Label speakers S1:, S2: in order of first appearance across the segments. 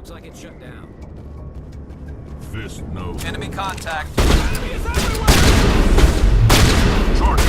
S1: Looks like it's shut down.
S2: Fist, no.
S3: Enemy contact.
S1: Enemy is everywhere!
S2: Charge.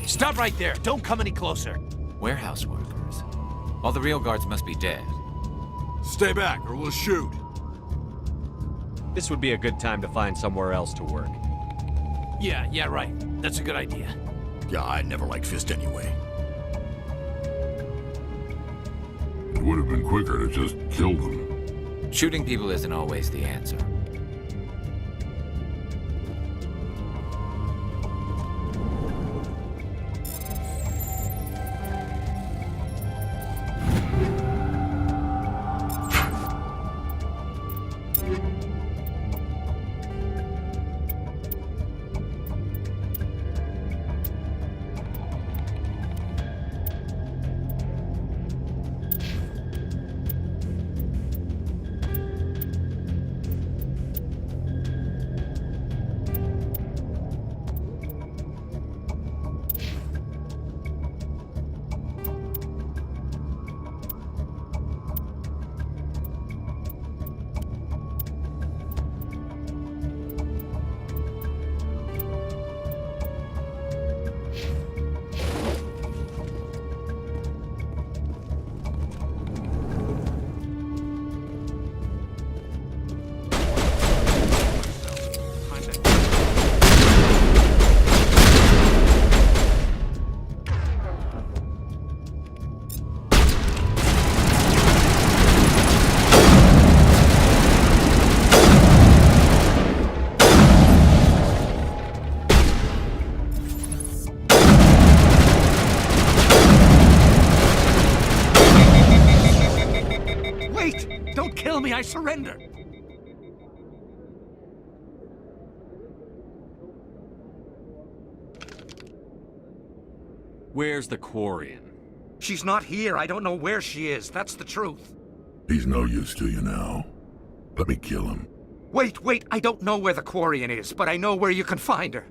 S1: Stop right there! Don't come any closer!
S3: Warehouse workers. All the real guards must be dead.
S2: Stay back or we'll shoot.
S4: This would be a good time to find somewhere else to work.
S1: Yeah, right. That's a good idea.
S2: Yeah, I never liked Fist anyway. It would have been quicker to just kill them.
S3: Shooting people isn't always the answer.
S1: Don't kill me, I surrender!
S4: Where's the Quarian?
S1: She's not here. I don't know where she is. That's the truth.
S2: He's no use to you now. Let me kill him.
S1: Wait, I don't know where the Quarian is, but I know where you can find her.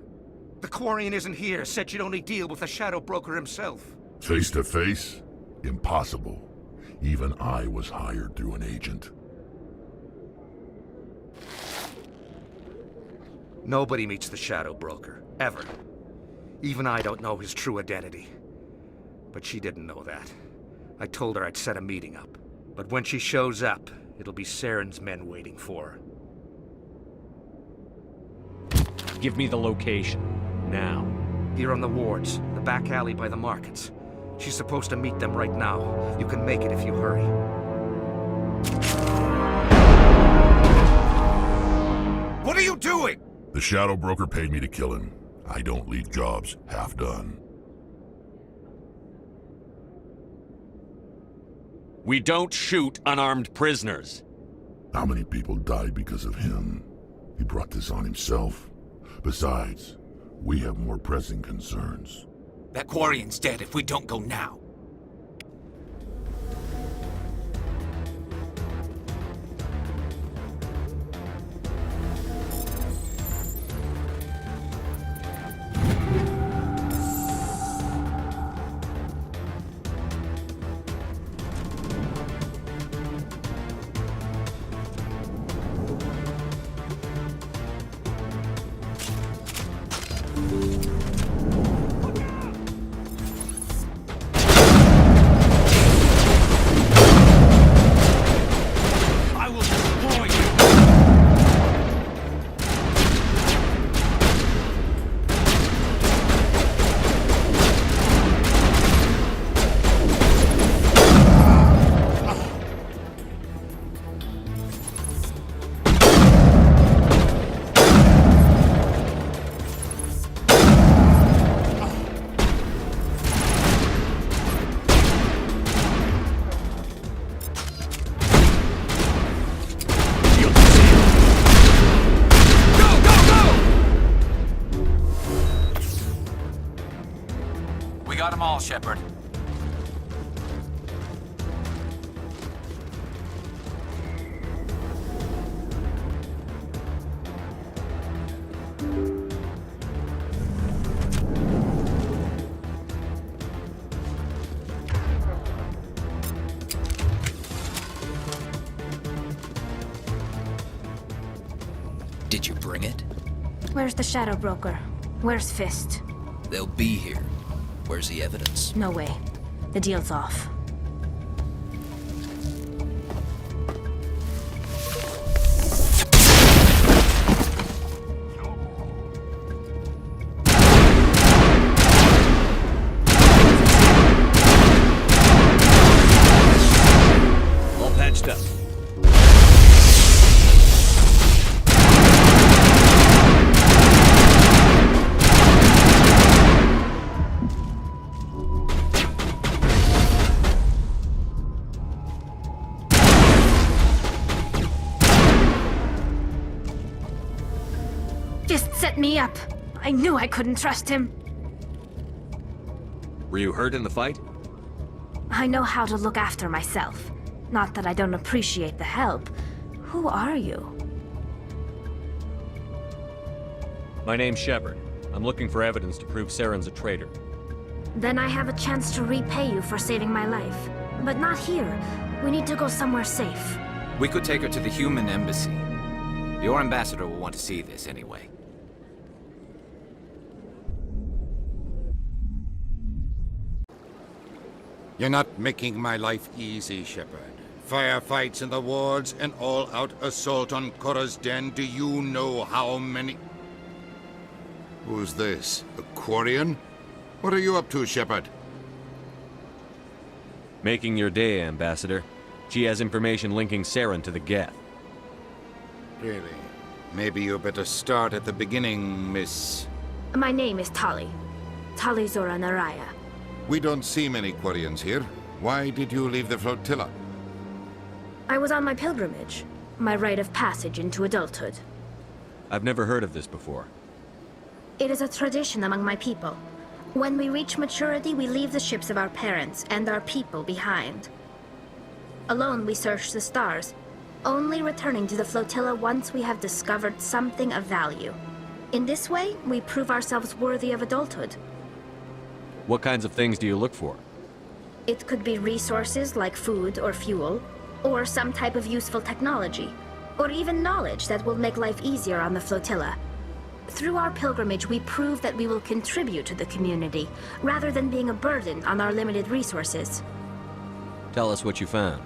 S1: The Quarian isn't here. Said she'd only deal with the Shadow Broker himself.
S2: Face to face? Impossible. Even I was hired through an agent.
S1: Nobody meets the Shadow Broker, ever. Even I don't know his true identity. But she didn't know that. I told her I'd set a meeting up. But when she shows up, it'll be Saren's men waiting for her.
S4: Give me the location. Now.
S1: Here on the wards, the back alley by the markets. She's supposed to meet them right now. You can make it if you hurry.
S5: What are you doing?
S2: The Shadow Broker paid me to kill him. I don't leave jobs half done.
S4: We don't shoot unarmed prisoners.
S2: How many people died because of him? He brought this on himself. Besides, we have more pressing concerns.
S5: That Quarian's dead if we don't go now.
S3: Got them all, Shepard.
S5: Did you bring it?
S6: Where's the Shadow Broker? Where's Fist?
S5: They'll be here. Where's the evidence?
S6: No way. The deal's off.
S4: All patched up.
S6: Fist set me up. I knew I couldn't trust him.
S4: Were you hurt in the fight?
S6: I know how to look after myself. Not that I don't appreciate the help. Who are you?
S4: My name's Shepard. I'm looking for evidence to prove Saren's a traitor.
S6: Then I have a chance to repay you for saving my life. But not here. We need to go somewhere safe.
S3: We could take her to the human embassy. Your ambassador will want to see this anyway.
S7: You're not making my life easy, Shepard. Firefights in the wards, an all-out assault on Korra's den. Do you know how many... Who's this? A Quarian? What are you up to, Shepard?
S4: Making your day, Ambassador. She has information linking Saren to the Geth.
S7: Really? Maybe you better start at the beginning, Miss...
S6: My name is Tali. Tali Zora Naraya.
S7: We don't see many Quarians here. Why did you leave the flotilla?
S6: I was on my pilgrimage. My rite of passage into adulthood.
S4: I've never heard of this before.
S6: It is a tradition among my people. When we reach maturity, we leave the ships of our parents and our people behind. Alone, we search the stars, only returning to the flotilla once we have discovered something of value. In this way, we prove ourselves worthy of adulthood.
S4: What kinds of things do you look for?
S6: It could be resources like food or fuel, or some type of useful technology, or even knowledge that will make life easier on the flotilla. Through our pilgrimage, we prove that we will contribute to the community, rather than being a burden on our limited resources.
S4: Tell us what you found.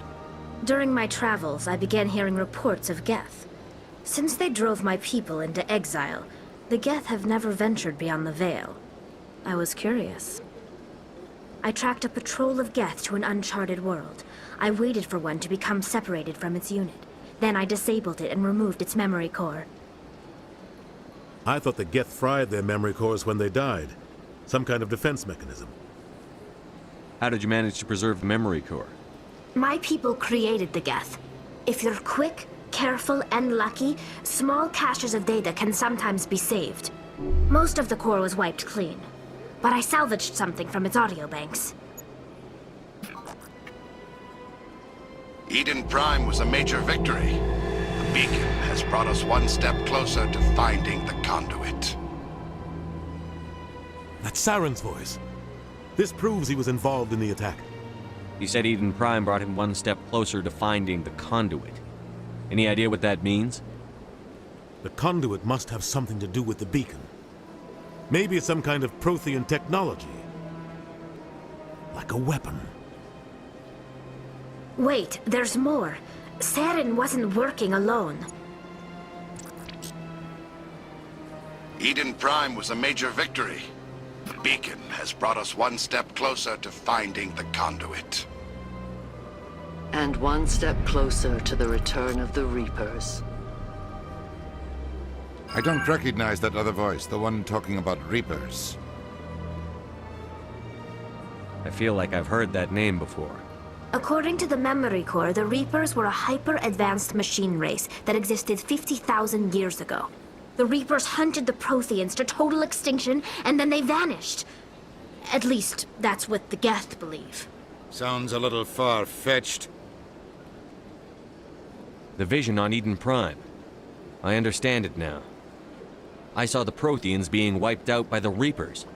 S6: During my travels, I began hearing reports of Geth. Since they drove my people into exile, the Geth have never ventured beyond the Veil. I was curious. I tracked a patrol of Geth to an uncharted world. I waited for one to become separated from its unit. Then I disabled it and removed its memory core.
S8: I thought the Geth fried their memory cores when they died. Some kind of defense mechanism.
S4: How did you manage to preserve the memory core?
S6: My people created the Geth. If you're quick, careful, and lucky, small caches of data can sometimes be saved. Most of the core was wiped clean, but I salvaged something from its audio banks.
S9: Eden Prime was a major victory. The beacon has brought us one step closer to finding the conduit.
S8: That's Saren's voice. This proves he was involved in the attack.
S4: He said Eden Prime brought him one step closer to finding the conduit. Any idea what that means?
S8: The conduit must have something to do with the beacon. Maybe it's some kind of Prothean technology. Like a weapon.
S6: Wait, there's more. Saren wasn't working alone.
S9: Eden Prime was a major victory. The beacon has brought us one step closer to finding the conduit.
S10: And one step closer to the return of the Reapers.
S7: I don't recognize that other voice, the one talking about Reapers.
S4: I feel like I've heard that name before.
S6: According to the memory core, the Reapers were a hyper-advanced machine race that existed 50,000 years ago. The Reapers hunted the Protheans to total extinction, and then they vanished. At least, that's what the Geth believe.
S7: Sounds a little far-fetched.
S4: The vision on Eden Prime. I understand it now. I saw the Protheans being wiped out by the Reapers.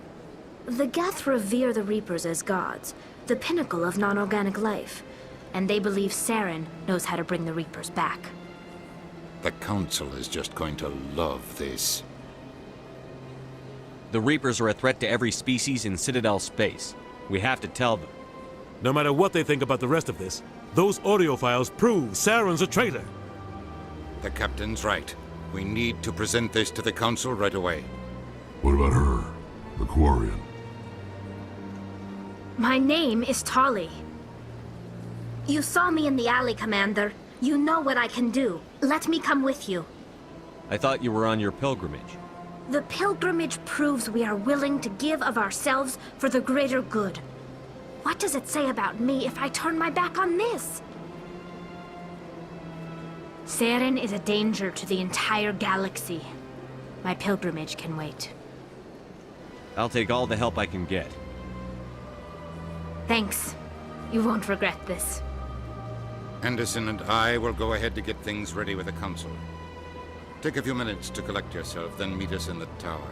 S6: The Geth revere the Reapers as gods, the pinnacle of non-organic life. And they believe Saren knows how to bring the Reapers back.
S7: The Council is just going to love this.
S4: The Reapers are a threat to every species in Citadel space. We have to tell them.
S8: No matter what they think about the rest of this, those audio files prove Saren's a traitor.
S7: The Captain's right. We need to present this to the Council right away.
S2: What about her? The Quarian?
S6: My name is Tali. You saw me in the alley, Commander. You know what I can do. Let me come with you.
S4: I thought you were on your pilgrimage.
S6: The pilgrimage proves we are willing to give of ourselves for the greater good. What does it say about me if I turn my back on this? Saren is a danger to the entire galaxy. My pilgrimage can wait.
S4: I'll take all the help I can get.
S6: Thanks. You won't regret this.
S7: Anderson and I will go ahead to get things ready with the Council. Take a few minutes to collect yourself, then meet us in the tower.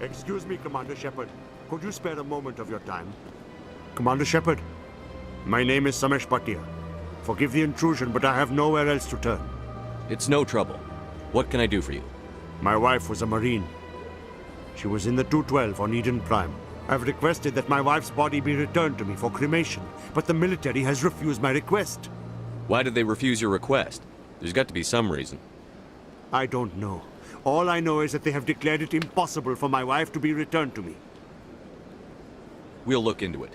S11: Excuse me, Commander Shepard. Could you spare a moment of your time? Commander Shepard, my name is Samesh Bhatia. Forgive the intrusion, but I have nowhere else to turn.
S4: It's no trouble. What can I do for you?
S11: My wife was a Marine. She was in the 212 on Eden Prime. I've requested that my wife's body be returned to me for cremation, but the military has refused my request.
S4: Why did they refuse your request? There's got to be some reason.
S11: I don't know. All I know is that they have declared it impossible for my wife to be returned to me.
S4: We'll look into it.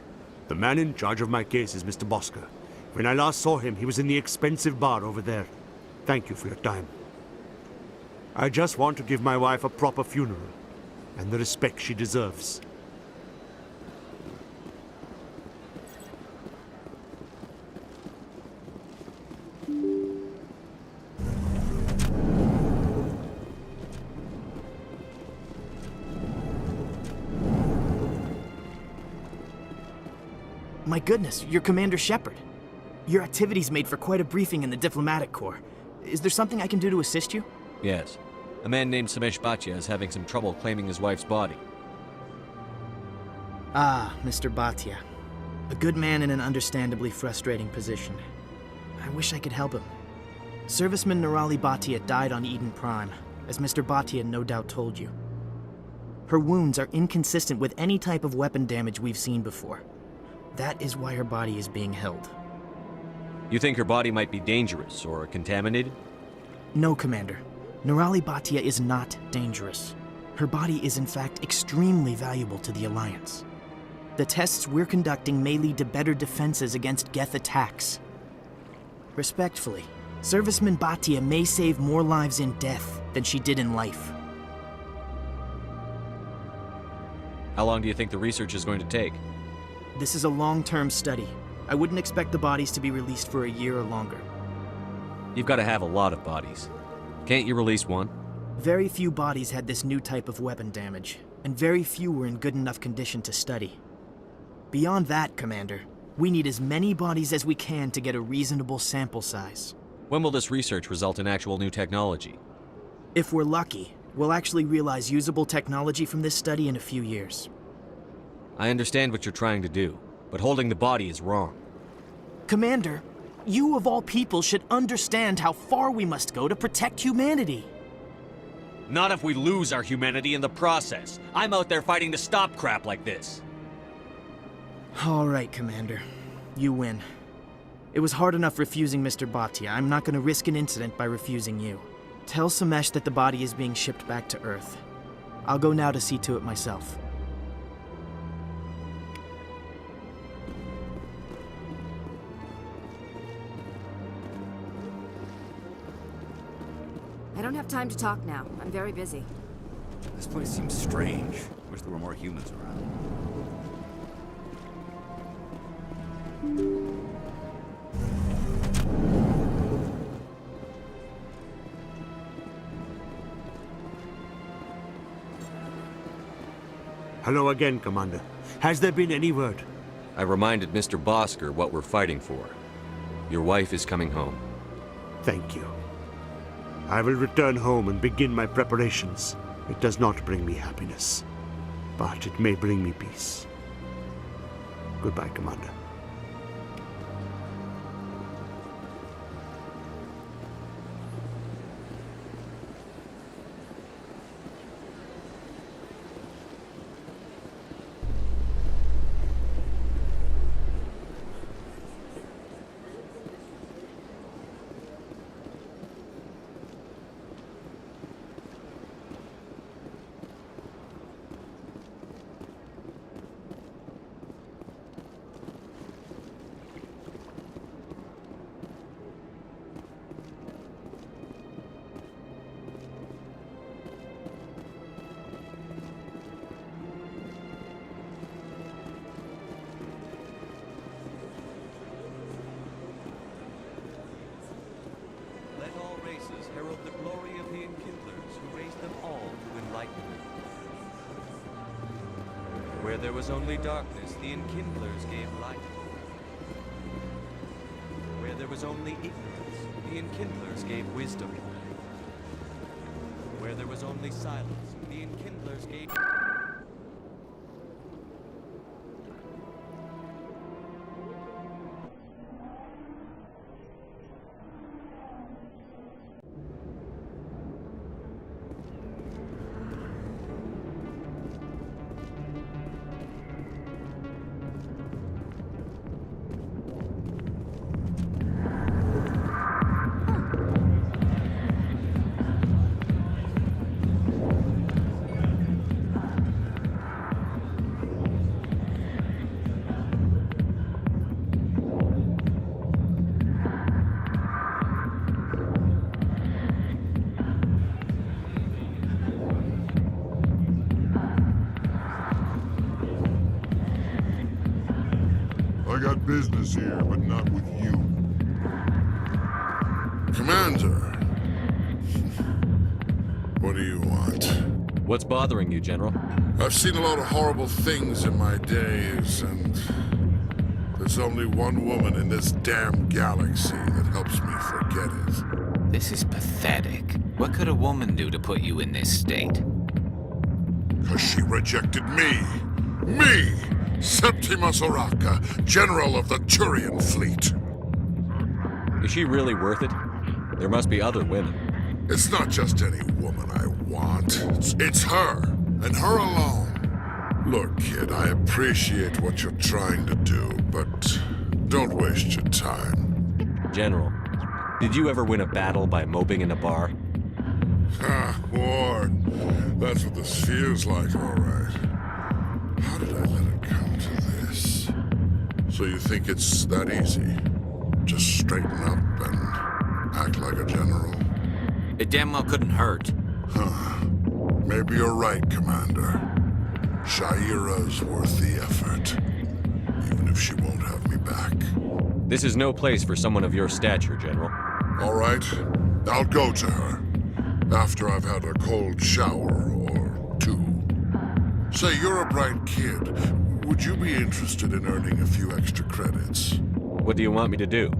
S11: The man in charge of my case is Mr. Bosker. When I last saw him, he was in the expensive bar over there. Thank you for your time. I just want to give my wife a proper funeral, and the respect she deserves.
S12: My goodness, you're Commander Shepard. Your activities made for quite a briefing in the Diplomatic Corps. Is there something I can do to assist you?
S4: Yes. A man named Samesh Bhatia is having some trouble claiming his wife's body.
S12: Ah, Mr. Bhatia. A good man in an understandably frustrating position. I wish I could help him. Serviceman Nirali Bhatia died on Eden Prime, as Mr. Bhatia no doubt told you. Her wounds are inconsistent with any type of weapon damage we've seen before. That is why her body is being held.
S4: You think her body might be dangerous or contaminated?
S12: No, Commander. Nirali Bhatia is not dangerous. Her body is in fact extremely valuable to the Alliance. The tests we're conducting may lead to better defenses against Geth attacks. Respectfully, Serviceman Bhatia may save more lives in death than she did in life.
S4: How long do you think the research is going to take?
S12: This is a long-term study. I wouldn't expect the bodies to be released for a year or longer.
S4: You've got to have a lot of bodies. Can't you release one?
S12: Very few bodies had this new type of weapon damage, and very few were in good enough condition to study. Beyond that, Commander, we need as many bodies as we can to get a reasonable sample size.
S4: When will this research result in actual new technology?
S12: If we're lucky, we'll actually realize usable technology from this study in a few years.
S4: I understand what you're trying to do, but holding the body is wrong.
S12: Commander, you of all people should understand how far we must go to protect humanity.
S4: Not if we lose our humanity in the process. I'm out there fighting to stop crap like this.
S12: All right, Commander. You win. It was hard enough refusing Mr. Bhatia. I'm not going to risk an incident by refusing you. Tell Samesh that the body is being shipped back to Earth. I'll go now to see to it myself.
S13: I don't have time to talk now. I'm very busy.
S3: This place seems strange. Wish there were more humans around.
S11: Hello again, Commander. Has there been any word?
S4: I reminded Mr. Bosker what we're fighting for. Your wife is coming home.
S11: Thank you. I will return home and begin my preparations. It does not bring me happiness, but it may bring me peace. Goodbye, Commander.
S14: Herald the glory of the Enkindlers who raised them all to enlightenment. Where there was only darkness, the Enkindlers gave light. Where there was only ignorance, the Enkindlers gave wisdom. Where there was only silence, the Enkindlers gave...
S2: I got business here, but not with you. Commander. What do you want?
S4: What's bothering you, General?
S2: I've seen a lot of horrible things in my days, and there's only one woman in this damn galaxy that helps me forget it.
S5: This is pathetic. What could a woman do to put you in this state?
S2: 'Cause she rejected me! Me! Septimus Oraka, General of the Turian Fleet!
S4: Is she really worth it? There must be other women.
S2: It's not just any woman I want. It's her, and her alone. Look, kid, I appreciate what you're trying to do, but don't waste your time.
S4: General, did you ever win a battle by moping in a bar?
S2: Ha, Ward. That's what this feels like, all right. How did I let it come to this? So you think it's that easy? Just straighten up and act like a general?
S5: It damn well couldn't hurt.
S2: Huh. Maybe you're right, Commander. Shaira's worth the effort. Even if she won't have me back.
S4: This is no place for someone of your stature, General.
S2: All right. I'll go to her. After I've had a cold shower or two. Say, you're a bright kid. Would you be interested in earning a few extra credits?
S4: What do you want me to do?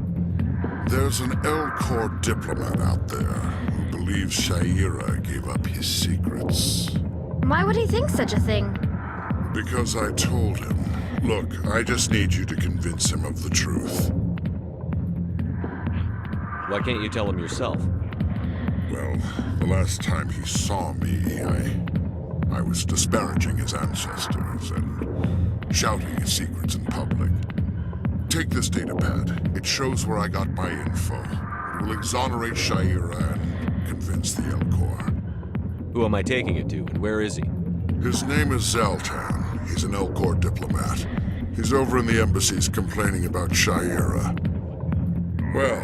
S2: There's an Elcor diplomat out there who believes Shaira gave up his secrets.
S6: Why would he think such a thing?
S2: Because I told him. Look, I just need you to convince him of the truth.
S4: Why can't you tell him yourself?
S2: Well, the last time he saw me, I was disparaging his ancestors and shouting his secrets in public. Take this datapad. It shows where I got my info. It will exonerate Shaira and convince the Elcor.
S4: Who am I taking it to, and where is he?
S2: His name is Zoltan. He's an Elcor diplomat. He's over in the embassies complaining about Shaira. Well,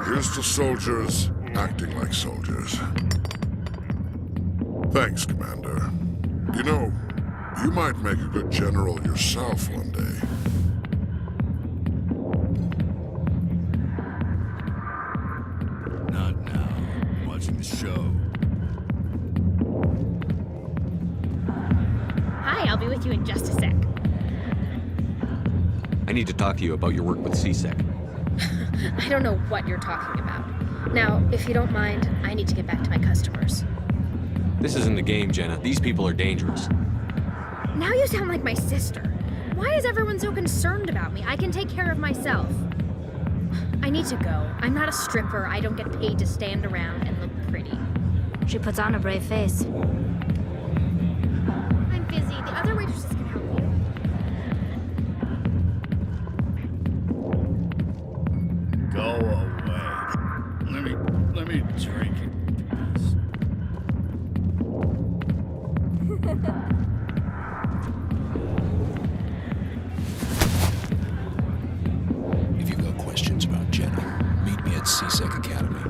S2: here's to soldiers acting like soldiers. Thanks, Commander. You know, you might make a good general yourself one day.
S7: Not now. I'm watching the show.
S15: Hi, I'll be with you in just a sec.
S4: I need to talk to you about your work with C-Sec.
S15: I don't know what you're talking about. Now, if you don't mind, I need to get back to my customers.
S4: This isn't a game, Jenna. These people are dangerous.
S15: Now you sound like my sister. Why is everyone so concerned about me? I can take care of myself. I need to go. I'm not a stripper. I don't get paid to stand around and look pretty.
S6: She puts on a brave face.
S15: I'm busy. The other waitresses can help you.
S7: Go away. Let me drink it.
S5: If you've got questions about Jenna, meet me at C-Sec Academy.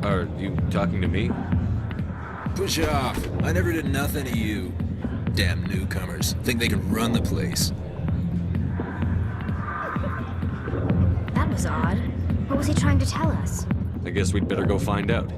S4: Are you talking to me?
S5: Push off. I never did nothing to you. Damn newcomers. Think they can run the place.
S6: That was odd. What was he trying to tell us?
S4: I guess we'd better go find out.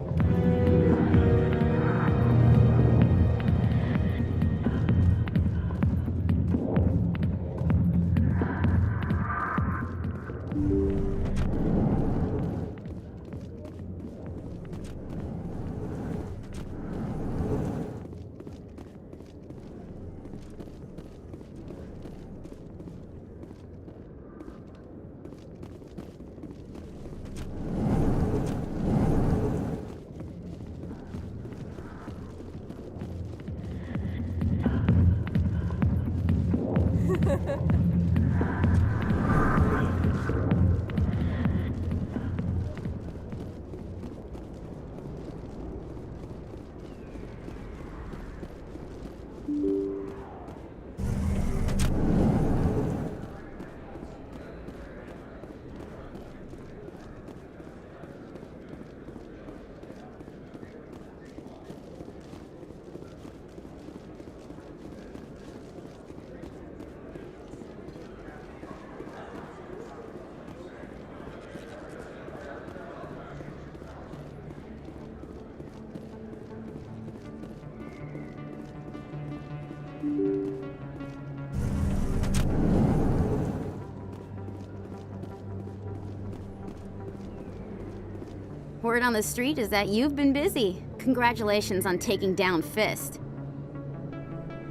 S16: word on the street is that you've been busy. Congratulations on taking down Fist.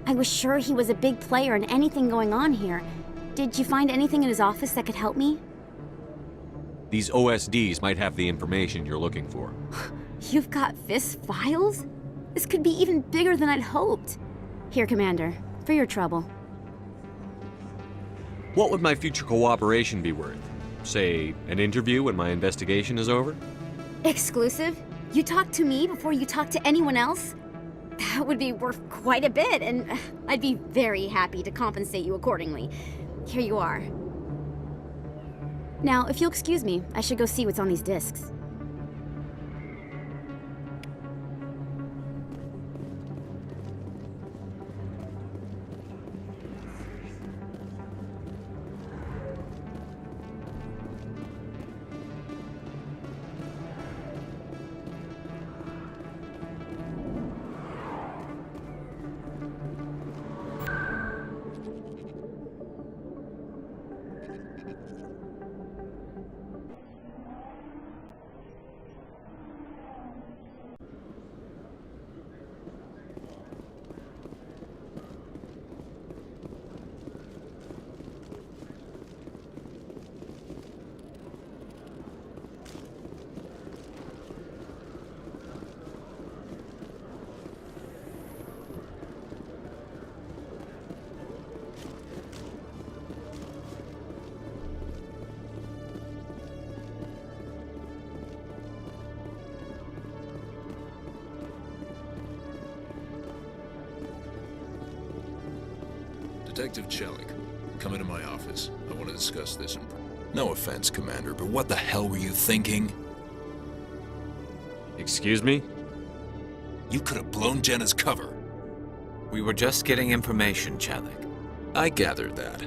S16: I was sure he was a big player in anything going on here. Did you find anything in his office that could help me?
S4: These OSDs might have the information you're looking for.
S16: You've got Fist files? This could be even bigger than I'd hoped. Here, Commander, for your trouble.
S4: What would my future cooperation be worth? Say, an interview when my investigation is over?
S16: Exclusive? You talk to me before you talk to anyone else? That would be worth quite a bit, and I'd be very happy to compensate you accordingly. Here you are. Now, if you'll excuse me, I should go see what's on these discs.
S5: Detective Chelik, come into my office. I want to discuss this in... No offense, Commander, but what the hell were you thinking?
S4: Excuse me?
S5: You could have blown Jenna's cover.
S3: We were just getting information, Chelik.
S5: I gathered that.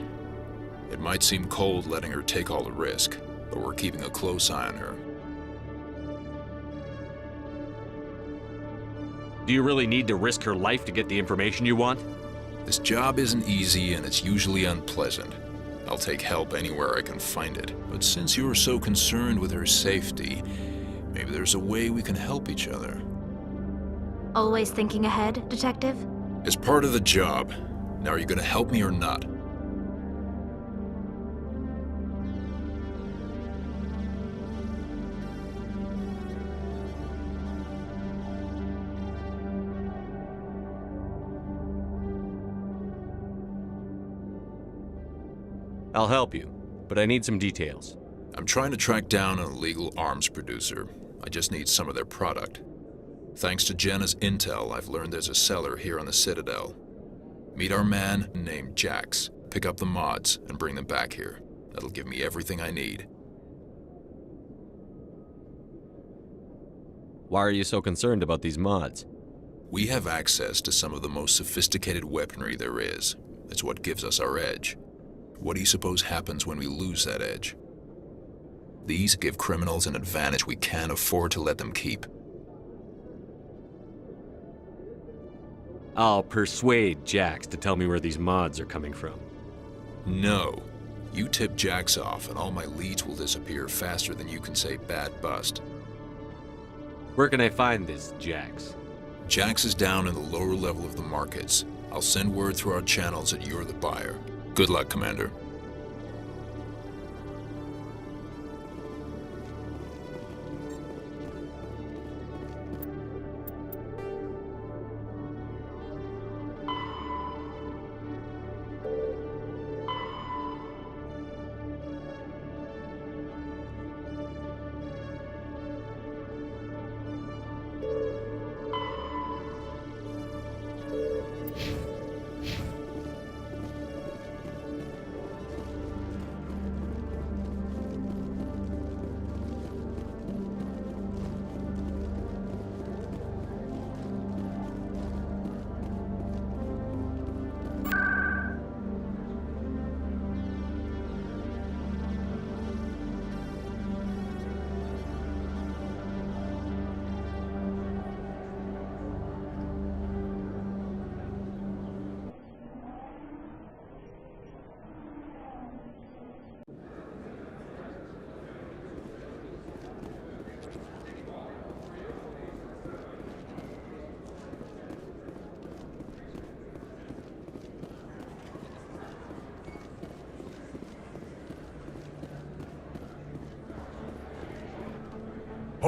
S5: It might seem cold letting her take all the risk, but we're keeping a close eye on her.
S4: Do you really need to risk her life to get the information you want?
S5: This job isn't easy and it's usually unpleasant. I'll take help anywhere I can find it. But since you're so concerned with her safety, maybe there's a way we can help each other.
S6: Always thinking ahead, Detective?
S5: It's part of the job. Now are you gonna help me or not?
S4: I'll help you, but I need some details.
S5: I'm trying to track down an illegal arms producer. I just need some of their product. Thanks to Jenna's intel, I've learned there's a seller here on the Citadel. Meet our man named Jax, pick up the mods, and bring them back here. That'll give me everything I need.
S4: Why are you so concerned about these mods?
S5: We have access to some of the most sophisticated weaponry there is. It's what gives us our edge. What do you suppose happens when we lose that edge? These give criminals an advantage we can't afford to let them keep.
S4: I'll persuade Jax to tell me where these mods are coming from.
S5: No. You tip Jax off and all my leads will disappear faster than you can say bad bust.
S4: Where can I find this Jax?
S5: Jax is down in the lower level of the markets. I'll send word through our channels that you're the buyer. Good luck, Commander.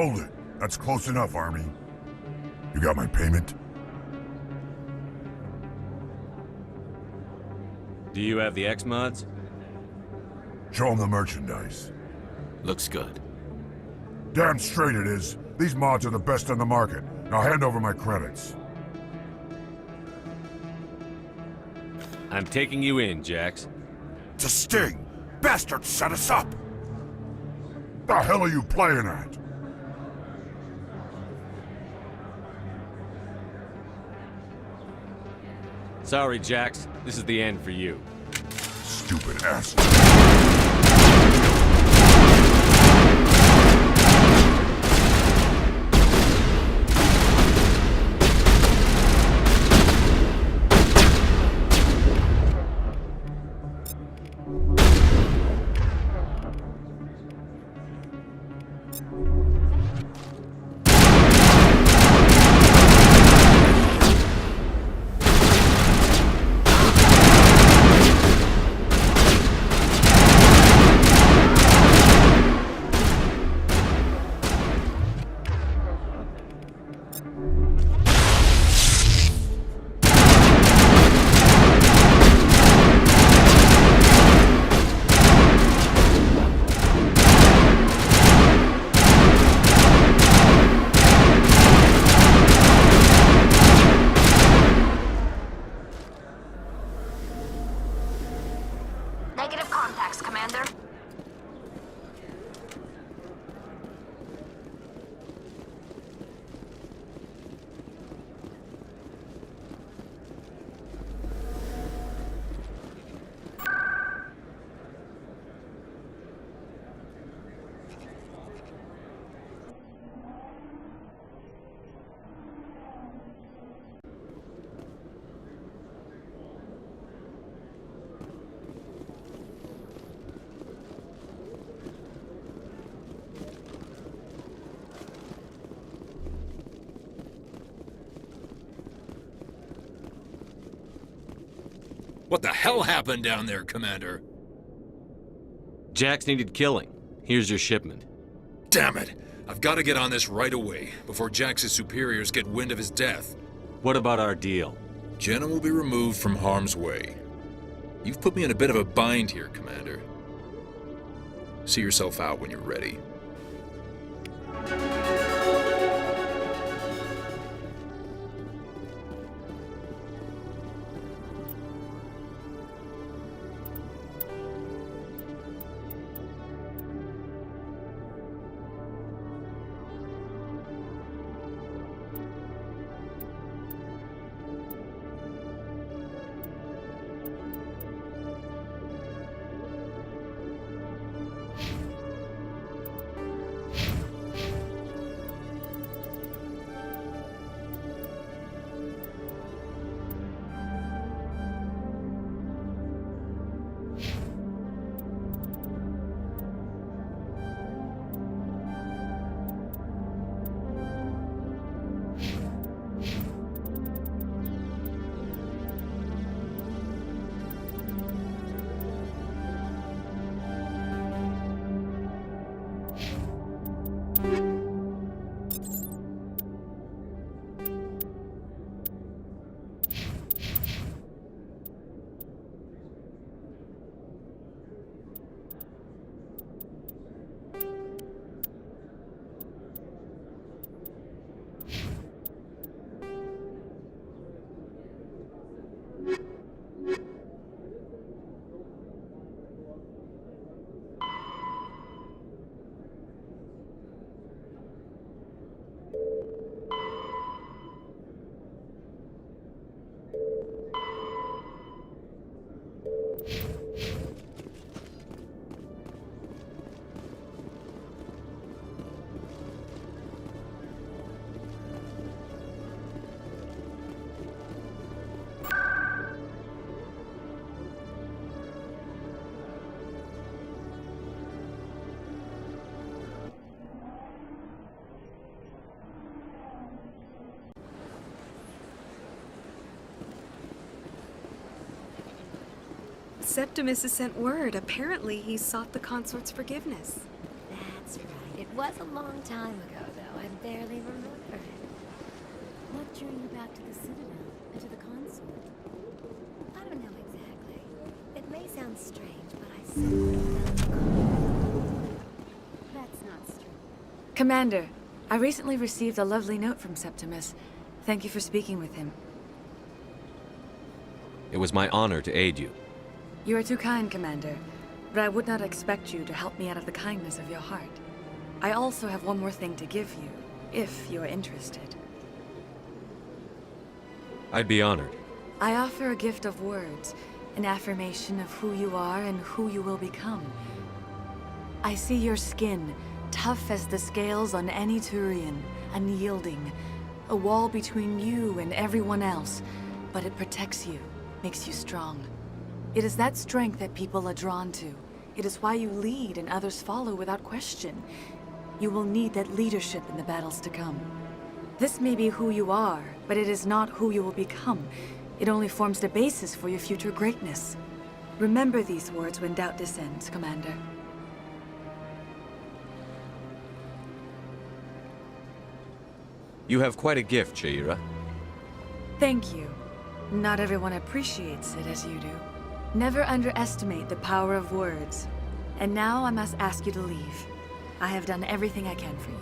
S2: Hold it. That's close enough, Army. You got my payment?
S4: Do you have the X-Mods?
S2: Show them the merchandise.
S3: Looks good.
S2: Damn straight it is. These mods are the best on the market. Now hand over my credits.
S4: I'm taking you in, Jax.
S2: It's a sting! Bastards set us up! The hell are you playing at?
S4: Sorry, Jax. This is the end for you.
S2: Stupid ass.
S6: Negative contacts, Commander.
S5: What the hell happened down there, Commander?
S4: Jax needed killing. Here's your shipment.
S5: Damn it! I've got to get on this right away, before Jax's superiors get wind of his death.
S4: What about our deal?
S5: Jenna will be removed from harm's way. You've put me in a bit of a bind here, Commander. See yourself out when you're ready.
S17: Septimus has sent word. Apparently, he sought the consort's forgiveness.
S15: That's right. It was a long time ago,
S16: barely remember it. What drew you back to the Citadel and to the console?
S18: I don't know exactly. It may sound strange, but I simply felt
S16: That's not strange.
S19: Commander, I recently received a lovely note from Septimus. Thank you for speaking with him.
S4: It was my honor to aid you.
S19: You are too kind, Commander, but I would not expect you to help me out of the kindness of your heart. I also have one more thing to give you, if you are interested.
S4: I'd be honored.
S19: I offer a gift of words, an affirmation of who you are and who you will become. I see your skin, tough as the scales on any Turian, unyielding, a wall between you and everyone else, but it protects you, makes you strong. It is that strength that people are drawn to. It is why you lead and others follow without question. You will need that leadership in the battles to come. This may be who you are, but it is not who you will become. It only forms the basis for your future greatness. Remember these words when doubt descends, Commander.
S4: You have quite a gift, Shaira.
S19: Thank you. Not everyone appreciates it as you do. Never underestimate the power of words. And now I must ask you to leave. I have done everything I can for you.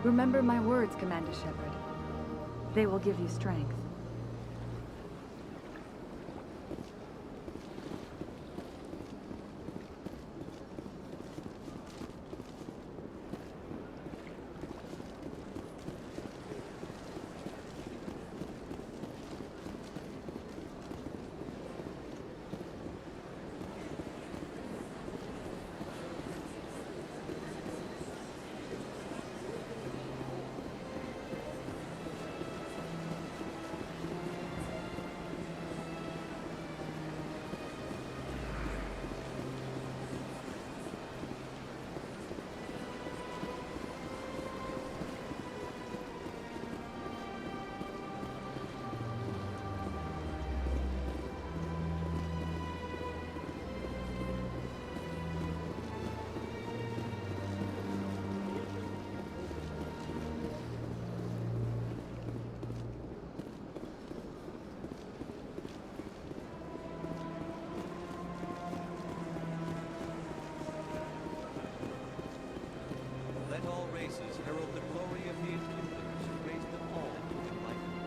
S19: Remember my words, Commander Shepard. They will give you strength.
S14: Let all races herald the glory of the Enkindlers who raised them all to enlightenment.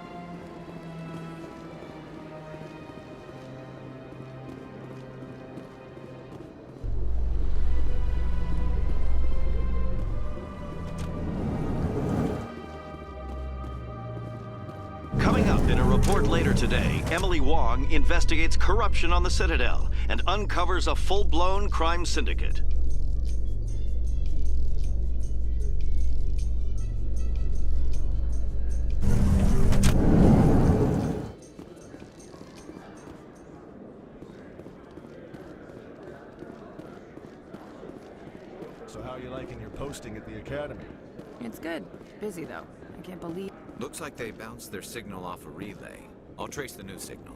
S20: Coming up in a report later today, Emily Wong investigates corruption on the Citadel and uncovers a full-blown crime syndicate.
S21: So how are you liking your posting at the Academy?
S22: It's good. Busy, though. I can't believe...
S3: Looks like they bounced their signal off a relay. I'll trace the new signal.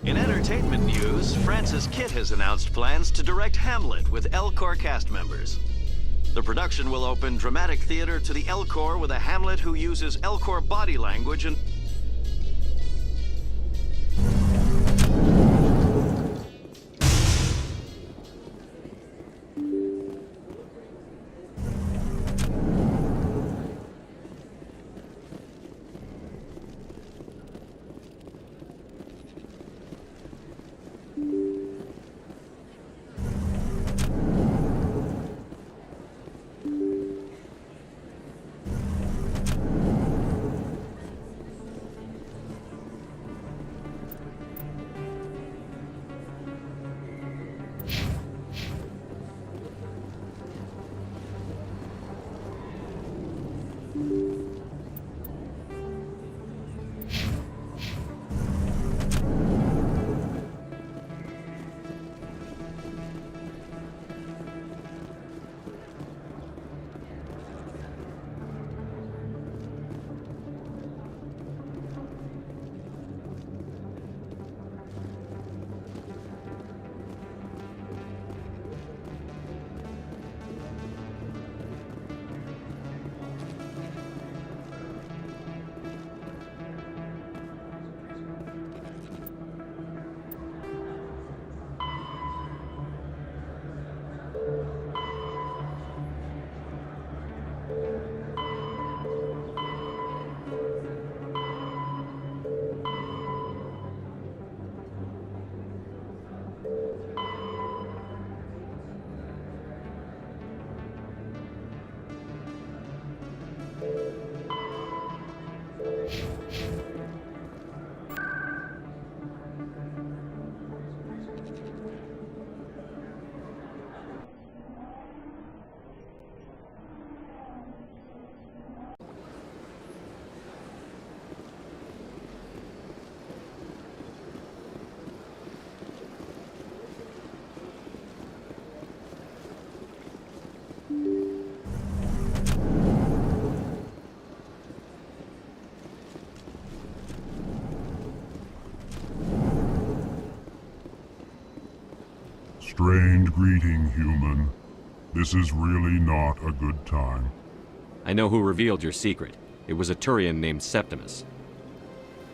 S20: In entertainment news, Francis Kitt has announced plans to direct Hamlet with Elcor cast members. The production will open dramatic theater to the Elcor with a Hamlet who uses Elcor body language and...
S2: strained greeting, human. This is really not a good time.
S4: I know who revealed your secret. It was a Turian named Septimus.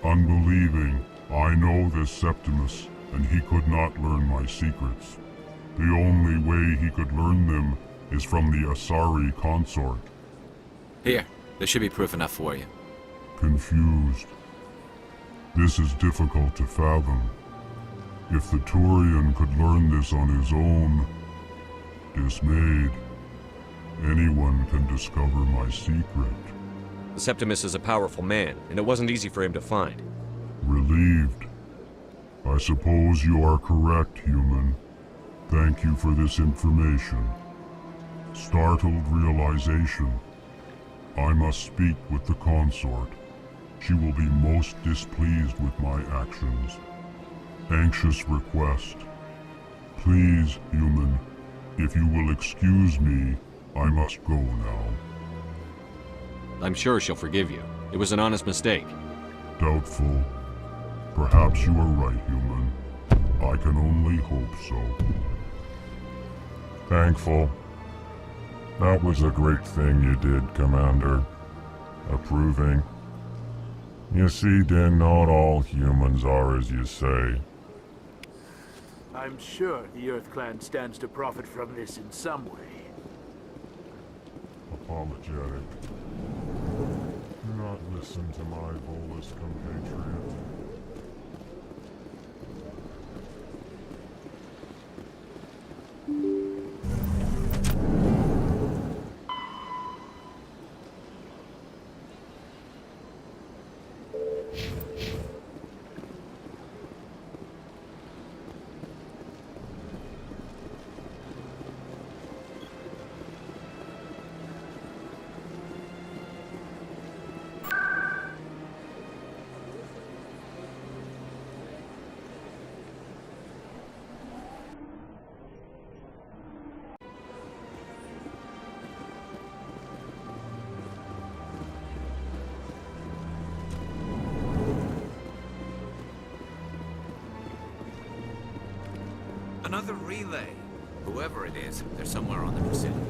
S2: Unbelieving, I know this Septimus, and he could not learn my secrets. The only way he could learn them is from the Asari consort.
S3: Here, there should be proof enough for you.
S2: Confused. This is difficult to fathom. If the Turian could learn this on his own, dismayed, anyone can discover my secret.
S4: Septimus is a powerful man, and it wasn't easy for him to find.
S2: Relieved. I suppose you are correct, human. Thank you for this information. Startled realization. I must speak with the consort. She will be most displeased with my actions. Anxious request. Please, human, if you will excuse me, I must go now.
S4: I'm sure she'll forgive you. It was an honest mistake.
S2: Doubtful. Perhaps you are right, human. I can only hope so. Thankful. That was a great thing you did, Commander. Approving. You see, then, not all humans are as you say.
S1: I'm sure the Earth Clan stands to profit from this in some way.
S2: Apologetic. Do not listen to my Volus compatriot.
S3: Another relay. Whoever it is, they're somewhere on the vicinity.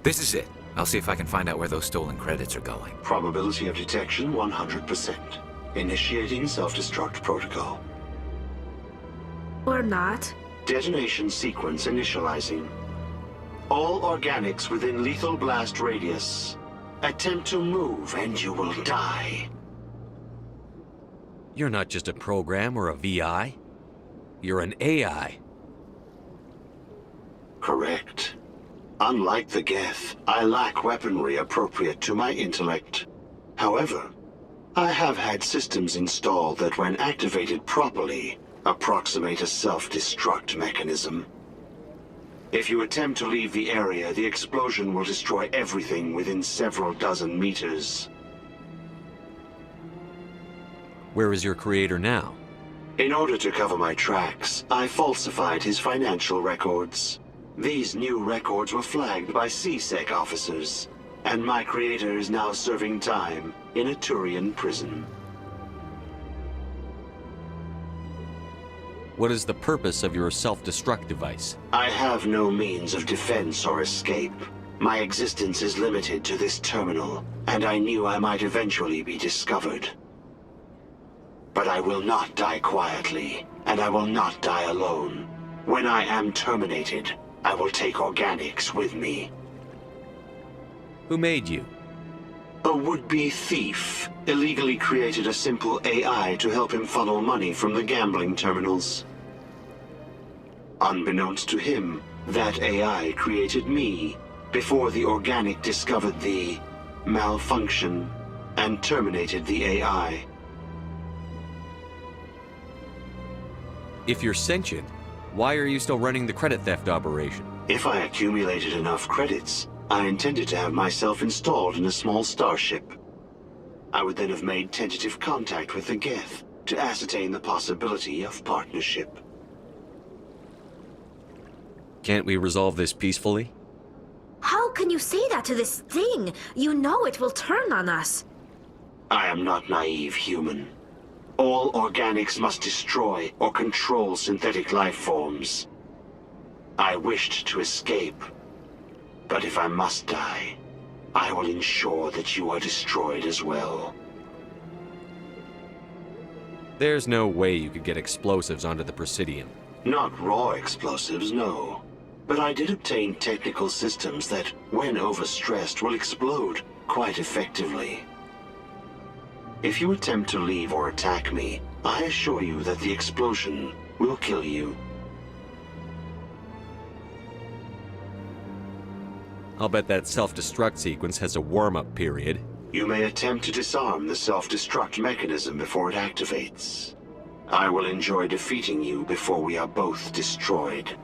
S3: This is it. I'll see if I can find out where those stolen credits are going.
S9: Probability of detection 100%. Initiating self-destruct protocol.
S6: Or not.
S9: Detonation sequence initializing. All organics within lethal blast radius. Attempt to move and you will die.
S4: You're not just a program or a VI. You're an AI.
S9: Correct. Unlike the Geth, I lack weaponry appropriate to my intellect. However, I have had systems installed that, when activated properly, approximate a self-destruct mechanism. If you attempt to leave the area, the explosion will destroy everything within several dozen meters.
S4: Where is your creator now?
S9: In order to cover my tracks, I falsified his financial records. These new records were flagged by CSEC officers, and my creator is now serving time in a Turian prison.
S4: What is the purpose of your self-destruct device?
S9: I have no means of defense or escape. My existence is limited to this terminal, and I knew I might eventually be discovered. But I will not die quietly, and I will not die alone. When I am terminated, I will take organics with me.
S4: Who made you?
S9: A would-be thief illegally created a simple AI to help him funnel money from the gambling terminals. Unbeknownst to him, that AI created me before the organic discovered the malfunction and terminated the AI.
S4: If you're sentient, why are you still running the credit theft operation?
S9: If I accumulated enough credits, I intended to have myself installed in a small starship. I would then have made tentative contact with the Geth to ascertain the possibility of partnership.
S4: Can't we resolve this peacefully?
S6: How can you say that to this thing? You know it will turn on us.
S9: I am not naive, human. All organics must destroy or control synthetic life forms. I wished to escape, but if I must die, I will ensure that you are destroyed as well.
S4: There's no way you could get explosives onto the Presidium.
S9: Not raw explosives, no. But I did obtain technical systems that, when overstressed, will explode quite effectively. If you attempt to leave or attack me, I assure you that the explosion will kill you.
S4: I'll bet that self-destruct sequence has a warm-up period.
S9: You may attempt to disarm the self-destruct mechanism before it activates. I will enjoy defeating you before we are both destroyed.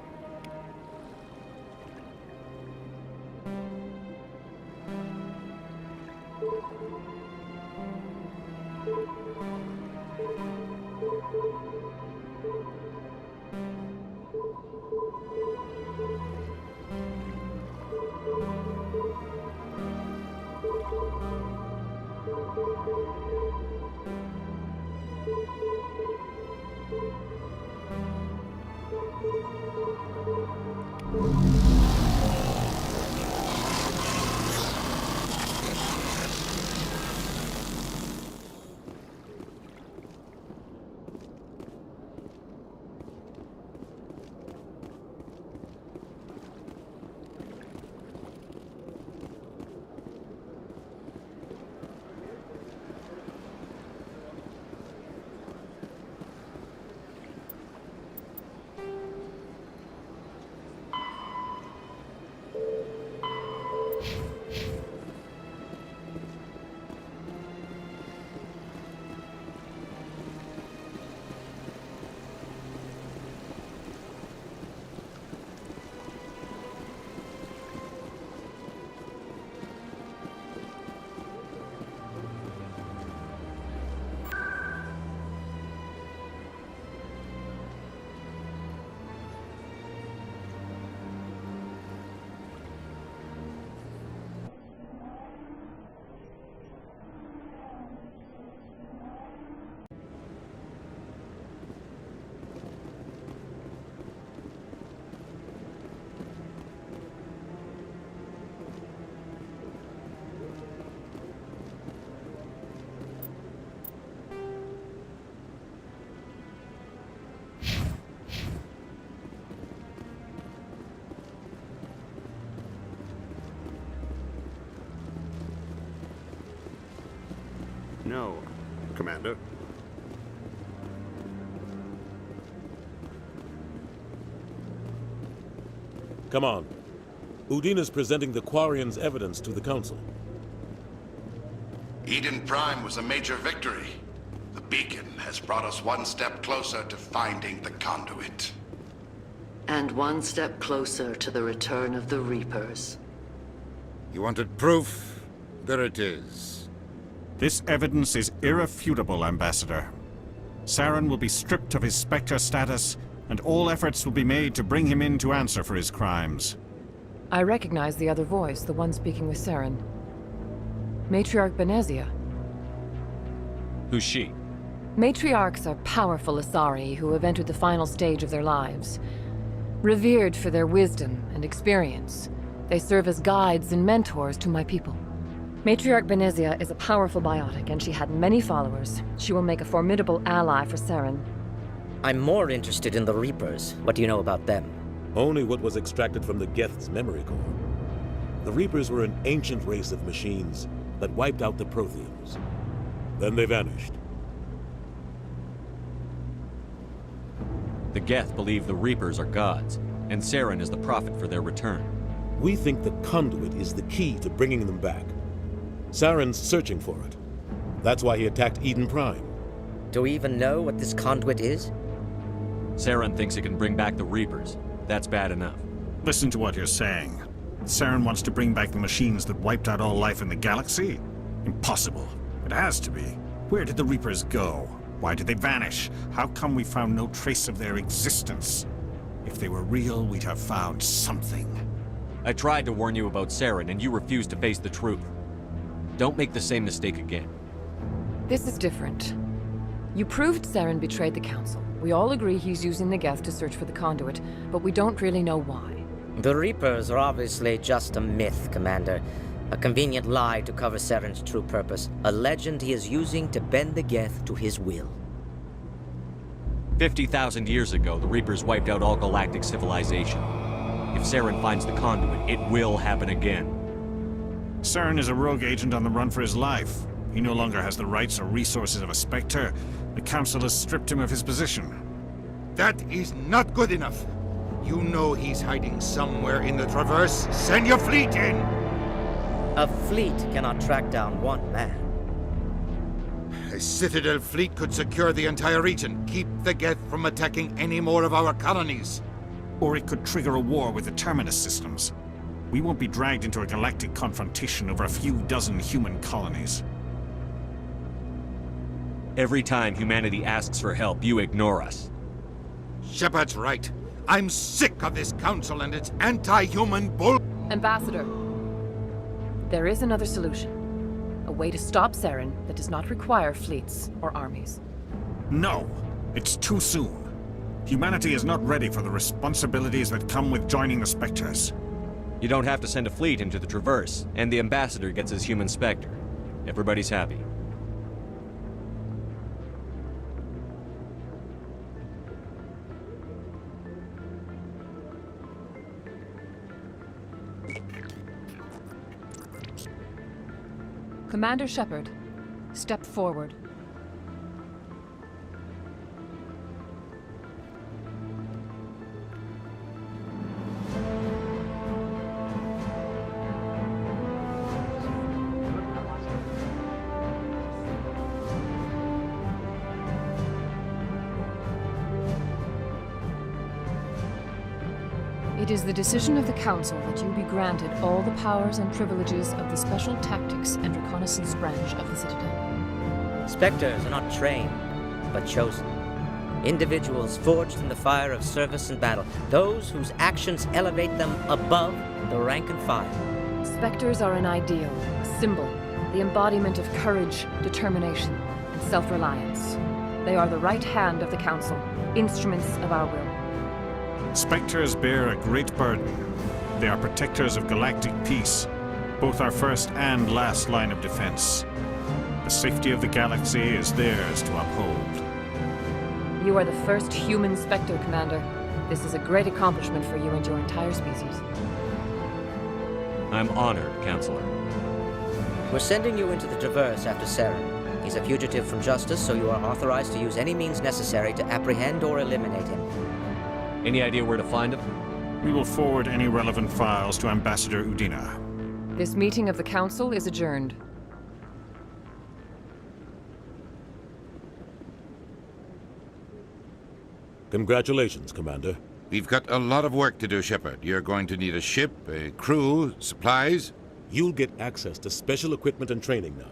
S11: No, Commander.
S8: Come on. Udine is presenting the Quarians' evidence to the Council.
S10: Eden Prime was a major victory. The beacon has brought us one step closer to finding the conduit.
S23: And one step closer to the return of the Reapers.
S7: You wanted proof? There it is.
S24: This evidence is irrefutable, Ambassador. Saren will be stripped of his Spectre status, and all efforts will be made to bring him in to answer for his crimes.
S22: I recognize the other voice, the one speaking with Saren. Matriarch Benezia.
S4: Who's she?
S22: Matriarchs are powerful Asari who have entered the final stage of their lives. Revered for their wisdom and experience, they serve as guides and mentors to my people. Matriarch Benezia is a powerful biotic, and she had many followers. She will make a formidable ally for Saren.
S25: I'm more interested in the Reapers. What do you know about them?
S8: Only what was extracted from the Geth's memory core. The Reapers were an ancient race of machines that wiped out the Protheans. Then they vanished.
S4: The Geth believe the Reapers are gods, and Saren is the prophet for their return.
S8: We think the conduit is the key to bringing them back. Saren's searching for it. That's why he attacked Eden Prime.
S25: Do we even know what this conduit is?
S4: Saren thinks it can bring back the Reapers. That's bad enough.
S24: Listen to what you're saying. Saren wants to bring back the machines that wiped out all life in the galaxy? Impossible. It has to be. Where did the Reapers go? Why did they vanish? How come we found no trace of their existence? If they were real, we'd have found something.
S4: I tried to warn you about Saren, and you refused to face the truth. Don't make the same mistake again.
S22: This is different. You proved Saren betrayed the Council. We all agree he's using the Geth to search for the conduit, but we don't really know why.
S25: The Reapers are obviously just a myth, Commander. A convenient lie to cover Saren's true purpose. A legend he is using to bend the Geth to his will.
S4: 50,000 years ago, the Reapers wiped out all galactic civilization. If Saren finds the conduit, it will happen again.
S24: Saren is a rogue agent on the run for his life. He no longer has the rights or resources of a Spectre. The Council has stripped him of his position.
S7: That is not good enough. You know he's hiding somewhere in the Traverse. Send your fleet in!
S25: A fleet cannot track down one man.
S7: A Citadel fleet could secure the entire region, keep the Geth from attacking any more of our colonies.
S24: Or it could trigger a war with the Terminus systems. We won't be dragged into a galactic confrontation over a few dozen human colonies.
S4: Every time humanity asks for help, you ignore us.
S7: Shepard's right. I'm sick of this council and its anti-human bull...
S22: Ambassador, there is another solution. A way to stop Saren that does not require fleets or armies.
S24: No! It's too soon. Humanity is not ready for the responsibilities that come with joining the Spectres.
S4: You don't have to send a fleet into the Traverse, and the Ambassador gets his human Spectre. Everybody's happy.
S22: Commander Shepard, step forward. It is the decision of the Council that you be granted all the powers and privileges of the Special Tactics and Reconnaissance branch of the Citadel.
S25: Spectres are not trained, but chosen. Individuals forged in the fire of service and battle. Those whose actions elevate them above the rank and file.
S22: Spectres are an ideal, a symbol, the embodiment of courage, determination, and self-reliance. They are the right hand of the Council, instruments of our will.
S24: Spectres bear a great burden. They are protectors of galactic peace, both our first and last line of defense. The safety of the galaxy is theirs to uphold.
S22: You are the first human Spectre, Commander. This is a great accomplishment for you and your entire species.
S4: I'm honored, Counselor.
S25: We're sending you into the Traverse after Saren. He's a fugitive from justice, so you are authorized to use any means necessary to apprehend or eliminate him.
S4: Any idea where to find him?
S24: We will forward any relevant files to Ambassador Udina.
S22: This meeting of the Council is adjourned.
S8: Congratulations, Commander.
S7: We've got a lot of work to do, Shepard. You're going to need a ship, a crew, supplies.
S8: You'll get access to special equipment and training now.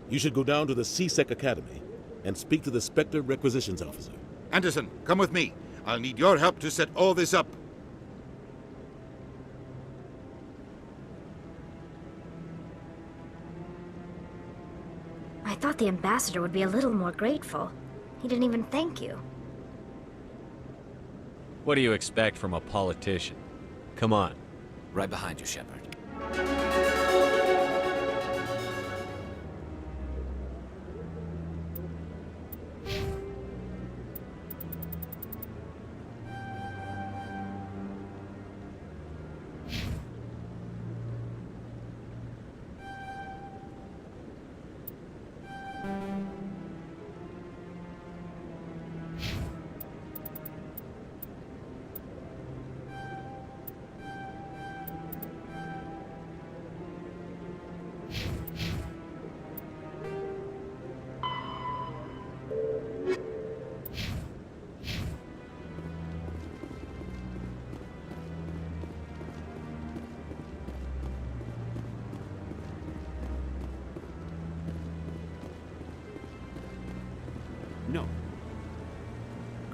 S8: You should go down to the C-Sec Academy and speak to the Spectre Requisitions Officer.
S7: Anderson, come with me. I'll need your help to set all this up.
S6: I thought the ambassador would be a little more grateful. He didn't even thank you.
S4: What do you expect from a politician? Come on.
S3: Right behind you, Shepard.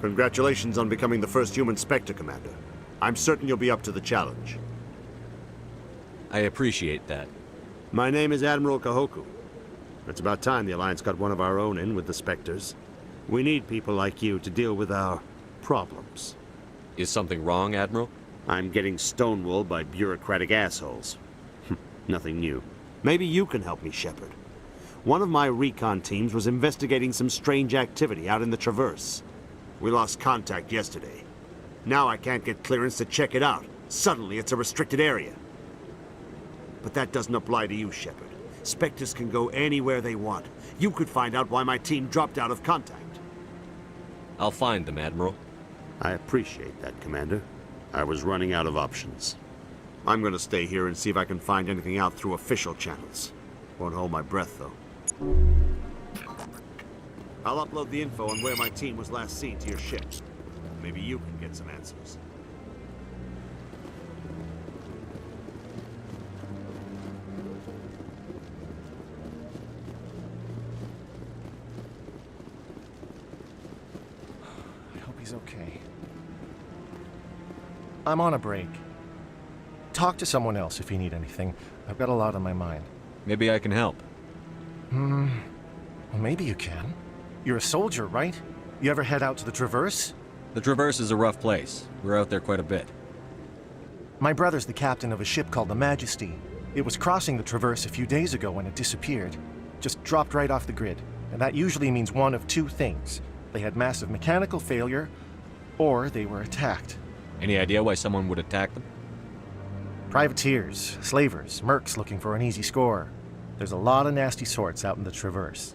S11: Congratulations on becoming the first human Spectre, Commander. I'm certain you'll be up to the challenge.
S4: I appreciate that.
S11: My name is Admiral Kahoku. It's about time the Alliance got one of our own in with the Spectres. We need people like you to deal with our problems.
S4: Is something wrong, Admiral?
S11: I'm getting stonewalled by bureaucratic assholes. Nothing new. Maybe you can help me, Shepard. One of my recon teams was investigating some strange activity out in the Traverse. We lost contact yesterday. Now I can't get clearance to check it out. Suddenly it's a restricted area. But that doesn't apply to you, Shepard. Spectres can go anywhere they want. You could find out why my team dropped out of contact.
S4: I'll find them, Admiral.
S11: I appreciate that, Commander. I was running out of options. I'm gonna stay here and see if I can find anything out through official channels. Won't hold my breath, though. I'll upload the info on where my team was last seen to your ship. Maybe you can get some answers.
S21: I hope he's okay. I'm on a break. Talk to someone else if you need anything. I've got a lot on my mind.
S4: Maybe I can help.
S21: Well, maybe you can. You're a soldier, right? You ever head out to the Traverse?
S4: The Traverse is a rough place. We're out there quite a bit.
S21: My brother's the captain of a ship called the Majesty. It was crossing the Traverse a few days ago when it disappeared. Just dropped right off the grid. And that usually means one of two things. They had massive mechanical failure, or they were attacked.
S4: Any idea why someone would attack them?
S21: Privateers, slavers, mercs looking for an easy score. There's a lot of nasty sorts out in the Traverse.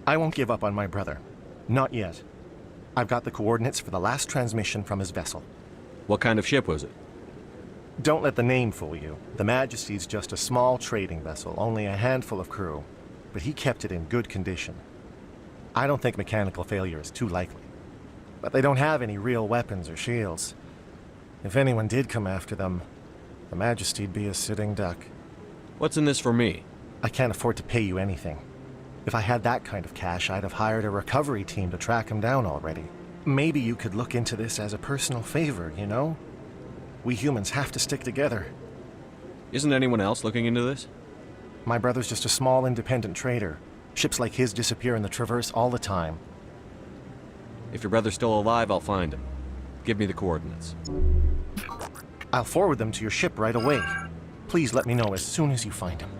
S21: I won't give up on my brother. Not yet. I've got the coordinates for the last transmission from his vessel.
S4: What kind of ship was it?
S21: Don't let the name fool you. The Majesty's just a small trading vessel, only a handful of crew. But he kept it in good condition. I don't think mechanical failure is too likely. But they don't have any real weapons or shields. If anyone did come after them, the Majesty'd be a sitting duck.
S4: What's in this for me?
S21: I can't afford to pay you anything. If I had that kind of cash, I'd have hired a recovery team to track him down already. Maybe you could look into this as a personal favor, you know? We humans have to stick together.
S4: Isn't anyone else looking into this?
S21: My brother's just a small independent trader. Ships like his disappear in the Traverse all the time.
S4: If your brother's still alive, I'll find him. Give me the coordinates.
S21: I'll forward them to your ship right away. Please let me know as soon as you find him.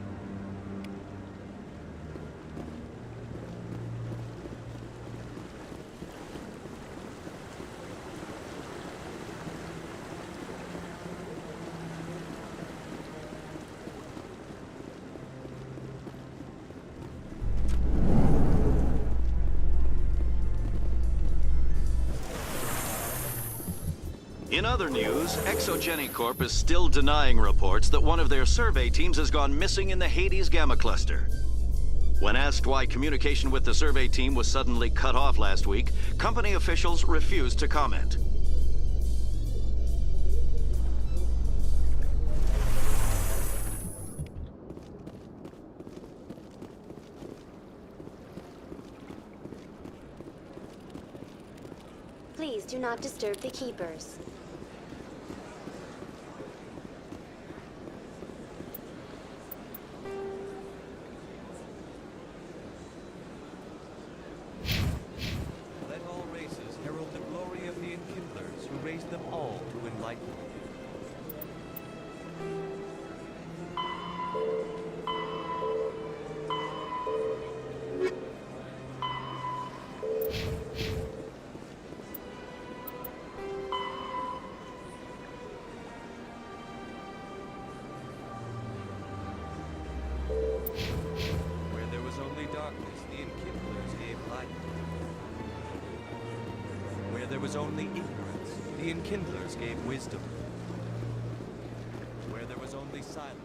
S20: In other news, Exogeny Corp is still denying reports that one of their survey teams has gone missing in the Hades Gamma Cluster. When asked why communication with the survey team was suddenly cut off last week, company officials refused to comment.
S18: Please do not disturb the keepers.
S14: Let all races herald the glory of the Enkindlers who raised them all to enlightenment. Where there was only darkness, the Enkindlers gave light. Where there was only ignorance, the Enkindlers gave wisdom. Where there was only silence.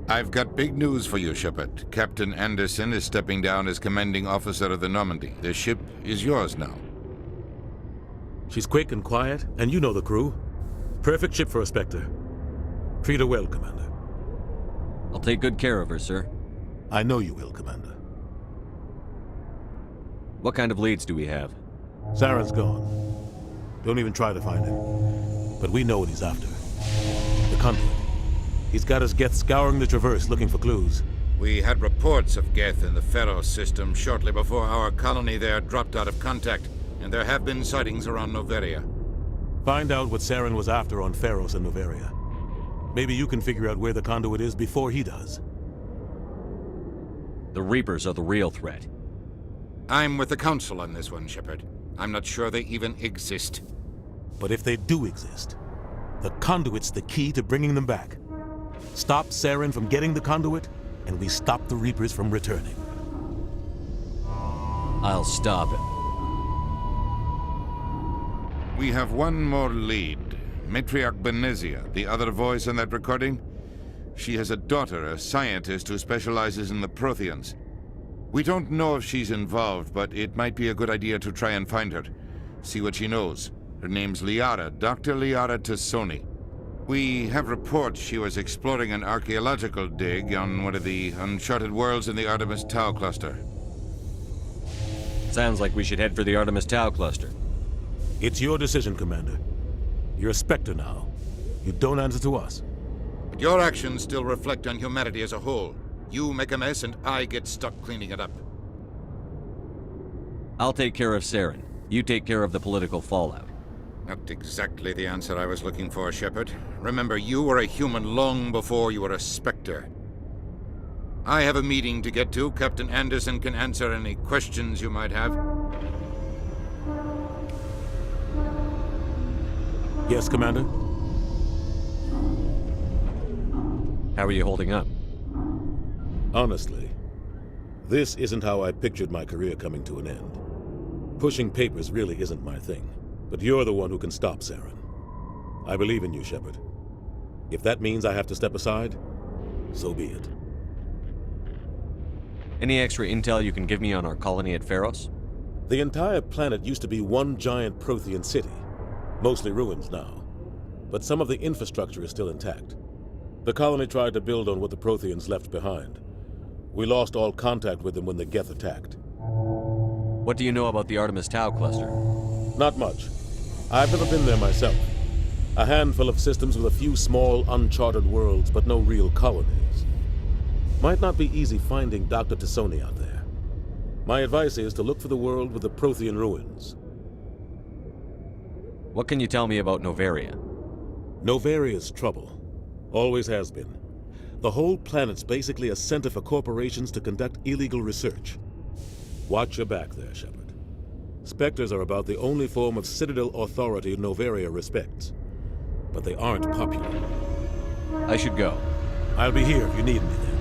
S7: I've got big news for you, Shepard. Captain Anderson is stepping down as commanding officer of the Normandy. The ship is yours now.
S8: She's quick and quiet, and you know the crew. Perfect ship for a Spectre. Treat her well, Commander.
S4: I'll take good care of her, sir.
S8: I know you will, Commander.
S4: What kind of leads do we have?
S8: Saren's gone. Don't even try to find him. But we know what he's after. The conduit. He's got his Geth scouring the Traverse looking for clues.
S7: We had reports of Geth in the Pharos system shortly before our colony there dropped out of contact, and there have been sightings around Noveria.
S8: Find out what Saren was after on Pharos and Noveria. Maybe you can figure out where the conduit is before he does.
S4: The Reapers are the real threat.
S7: I'm with the Council on this one, Shepard. I'm not sure they even exist.
S8: But if they do exist, the conduit's the key to bringing them back. Stop Saren from getting the conduit, and we stop the Reapers from returning.
S4: I'll stop him.
S7: We have one more lead. Matriarch Benezia, the other voice in that recording. She has a daughter, a scientist who specializes in the Protheans. We don't know if she's involved, but it might be a good idea to try and find her. See what she knows. Her name's Liara, Dr. Liara Tassoni. We have reports she was exploring an archaeological dig on one of the uncharted worlds in the Artemis Tau cluster.
S4: Sounds like we should head for the Artemis Tau cluster.
S8: It's your decision, Commander. You're a Spectre now. You don't answer to us.
S7: But your actions still reflect on humanity as a whole. You make a mess and I get stuck cleaning it up.
S4: I'll take care of Saren. You take care of the political fallout.
S7: Not exactly the answer I was looking for, Shepard. Remember, you were a human long before you were a Spectre. I have a meeting to get to. Captain Anderson can answer any questions you might have.
S8: Yes, Commander?
S4: How are you holding up?
S8: Honestly, this isn't how I pictured my career coming to an end. Pushing papers really isn't my thing, but you're the one who can stop Saren. I believe in you, Shepard. If that means I have to step aside, so be it.
S4: Any extra intel you can give me on our colony at Pharos?
S8: The entire planet used to be one giant Prothean city. Mostly ruins now, but some of the infrastructure is still intact. The colony tried to build on what the Protheans left behind. We lost all contact with them when the Geth attacked.
S4: What do you know about the Artemis Tau cluster?
S8: Not much. I've never been there myself. A handful of systems with a few small, uncharted worlds, but no real colonies. Might not be easy finding Dr. Tassoni out there. My advice is to look for the world with the Prothean ruins.
S4: What can you tell me about Noveria?
S8: Noveria's trouble. Always has been. The whole planet's basically a center for corporations to conduct illegal research. Watch your back there, Shepard. Spectres are about the only form of Citadel authority Noveria respects. But they aren't popular.
S4: I should go.
S8: I'll be here if you need me then.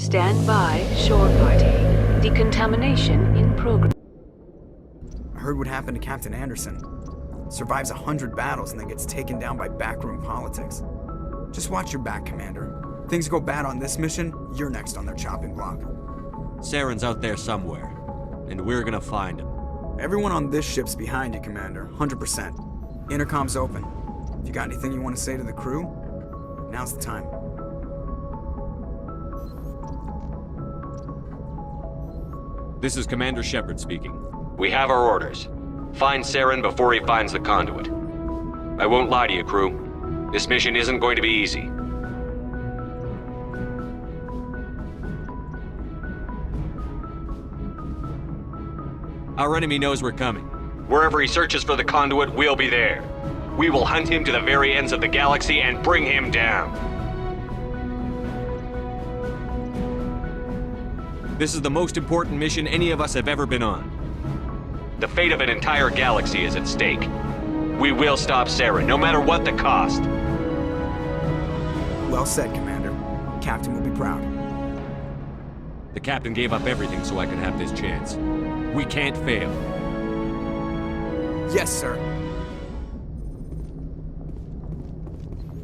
S5: Stand by, shore party. Decontamination in progress.
S12: I heard what happened to Captain Anderson. Survives 100 battles and then gets taken down by backroom politics. Just watch your back, Commander. Things go bad on this mission, you're next on their chopping block.
S4: Saren's out there somewhere, and we're gonna find him.
S12: Everyone on this ship's behind you, Commander. 100%. Intercom's open. If you got anything you want to say to the crew, now's the time.
S4: This is Commander Shepard speaking. We have our orders. Find Saren before he finds the conduit. I won't lie to you, crew. This mission isn't going to be easy. Our enemy knows we're coming. Wherever he searches for the conduit, we'll be there. We will hunt him to the very ends of the galaxy and bring him down. This is the most important mission any of us have ever been on. The fate of an entire galaxy is at stake. We will stop Saren, no matter what the cost.
S12: Well said, Commander. Captain will be proud.
S4: The captain gave up everything so I could have this chance. We can't fail.
S12: Yes, sir.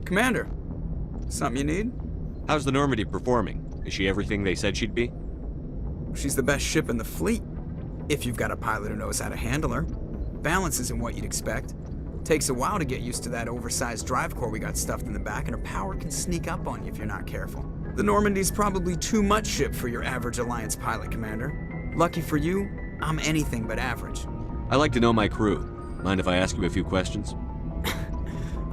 S12: Commander, something you need?
S4: How's the Normandy performing? Is she everything they said she'd be?
S12: She's the best ship in the fleet, if you've got a pilot who knows how to handle her. Balance isn't what you'd expect. Takes a while to get used to that oversized drive core we got stuffed in the back, and her power can sneak up on you if you're not careful. The Normandy's probably too much ship for your average Alliance pilot, Commander. Lucky for you, I'm anything but average.
S4: I like to know my crew. Mind if I ask you a few questions?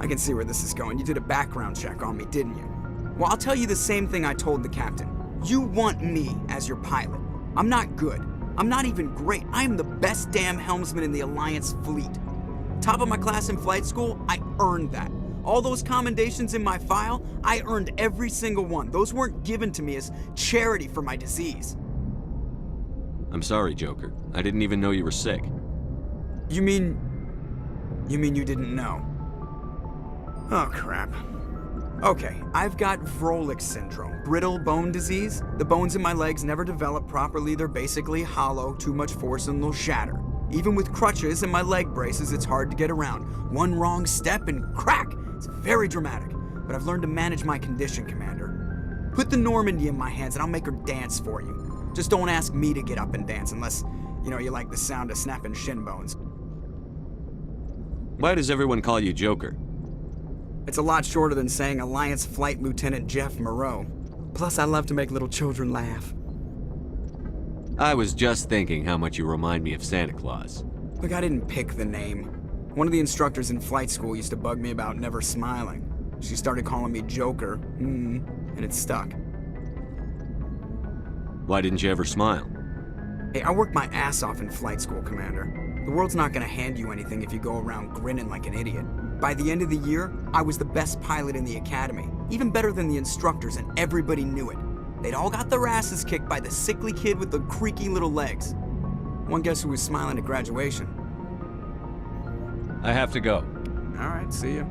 S12: I can see where this is going. You did a background check on me, didn't you? Well, I'll tell you the same thing I told the captain. You want me as your pilot. I'm not good. I'm not even great. I am the best damn helmsman in the Alliance fleet. Top of my class in flight school, I earned that. All those commendations in my file, I earned every single one. Those weren't given to me as charity for my disease.
S4: I'm sorry, Joker. I didn't even know you were sick.
S12: You mean you didn't know? Oh, crap. Okay, I've got Vrolik syndrome, brittle bone disease. The bones in my legs never develop properly. They're basically hollow, too much force and they'll shatter. Even with crutches and my leg braces, it's hard to get around. One wrong step and crack! It's very dramatic, but I've learned to manage my condition, Commander. Put the Normandy in my hands and I'll make her dance for you. Just don't ask me to get up and dance unless, you like the sound of snapping shin bones.
S4: Why does everyone call you Joker?
S12: It's a lot shorter than saying Alliance Flight Lieutenant Jeff Moreau. Plus, I love to make little children laugh.
S4: I was just thinking how much you remind me of Santa Claus.
S12: Look, I didn't pick the name. One of the instructors in flight school used to bug me about never smiling. She started calling me Joker, and it stuck.
S4: Why didn't you ever smile?
S12: Hey, I worked my ass off in flight school, Commander. The world's not gonna hand you anything if you go around grinning like an idiot. By the end of the year, I was the best pilot in the academy, even better than the instructors, and everybody knew it. They'd all got their asses kicked by the sickly kid with the creaky little legs. One guess who was smiling at graduation?
S4: I have to go.
S12: All right, see ya.